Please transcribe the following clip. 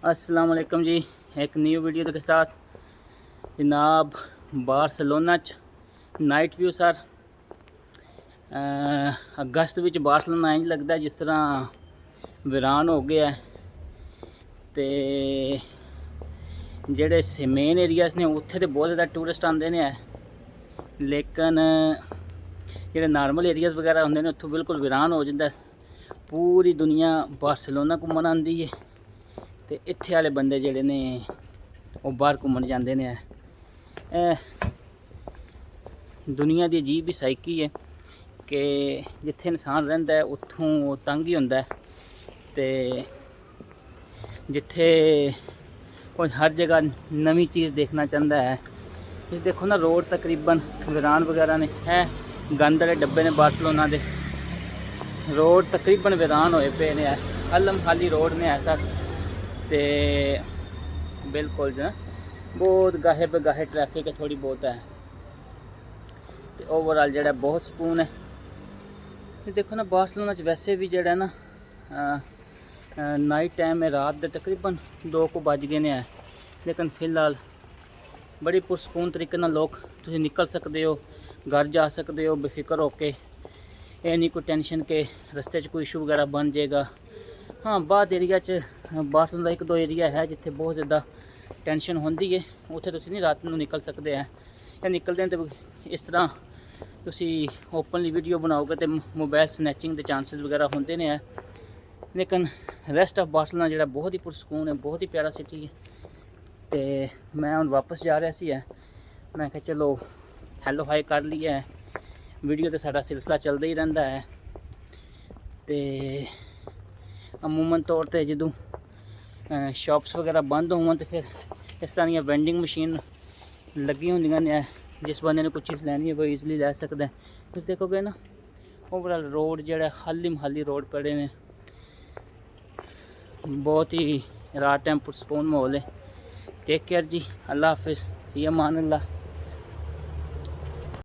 अस्सलाम वालेकुम जी। एक न्यू वीडियो के साथ जनाब बारसलोना नाइट व्यू सर अगस्त विच बारसलोना इंज लगता है जिस तरह वीरान हो गया है। तो जेडे मेन एरियाज ने उत्थे तो बहुत ज़्यादा टूरिस्ट आते हैं, लेकिन जेडे नॉर्मल एरियाज वगैरह होंगे ने उत्थों बिल्कुल वीरान हो जाता है। पूरी दुनिया बारसलोना घूमन आती है तो इत्थे वाले बंदे जेडे ने वो बाहर घूमन जाते हैं। दुनिया की अजीब ही साइकी है कि जिथे इंसान रहिंदा है उत्थों तंग ही होंदा है, ते जिथे कोई हर जगह नवी चीज़ देखना चाहता है। तुम देखो ना, रोड तकरीबन वीरान वगैरह ने है, गंद वाले डब्बे ने बारसलोना के रोड तकरीबन वीरान होए पे ने, हलम खाली रोड ने ऐसा। तो बिल्कुल जो बहुत गाहे पे गाहे ट्रैफिक है, थोड़ी बहुत है। तो ओवरऑल जो बहुत सुकून है। देखो ना बारसलोना वैसे भी जोड़ा ना नाइट टाइम है, रात के तकरीबन 2 को बज गए हैं, लेकिन फिलहाल बड़ी पुरसकून तरीके लोग तुम निकल सकते हो, घर जा सकते हो बेफिक्र होके। ये नहीं कोई टेंशन के रस्ते कोई इशू वगैरह बन जाएगा। हाँ, बाद एरिया बारसलोना एक दो एरिया है जिथे बहुत ज़्यादा टेंशन होती है, उत्थे तुम नहीं रात को निकल सकते हैं, या निकलते हैं तो इस तरह तुम ओपनली वीडियो बनाओगे तो मोबाइल स्नैचिंग के चांसेस वगैरह होंगे ने। लेकिन रेस्ट ऑफ बारसलोना जो बहुत ही पुरसकून है, बहुत ही प्यारा सिटी है। तो मैं हम वापस जा रहा सी है, मैं कहा चलो हेलो हाई कर लिया है। वीडियो तो सारा सिलसिला चलता ही रहता है। तो अमूमन तौर पर जो शॉप्स वगैरह बंद होवन तो फिर इस तरह वेंडिंग मशीन लगी होंदियां ने, जिस बंदे ने कुछ चीज़ लैनी है वो ईजली लै सकता है। तो देखोगे ना ओवरऑल रोड जो खाली रोड पड़े ने, बहुत ही रात टाइम पुरसकून माहौल है। टेक केयर जी, अल्लाह हाफिज़, फ़ी अमान अल्लाह।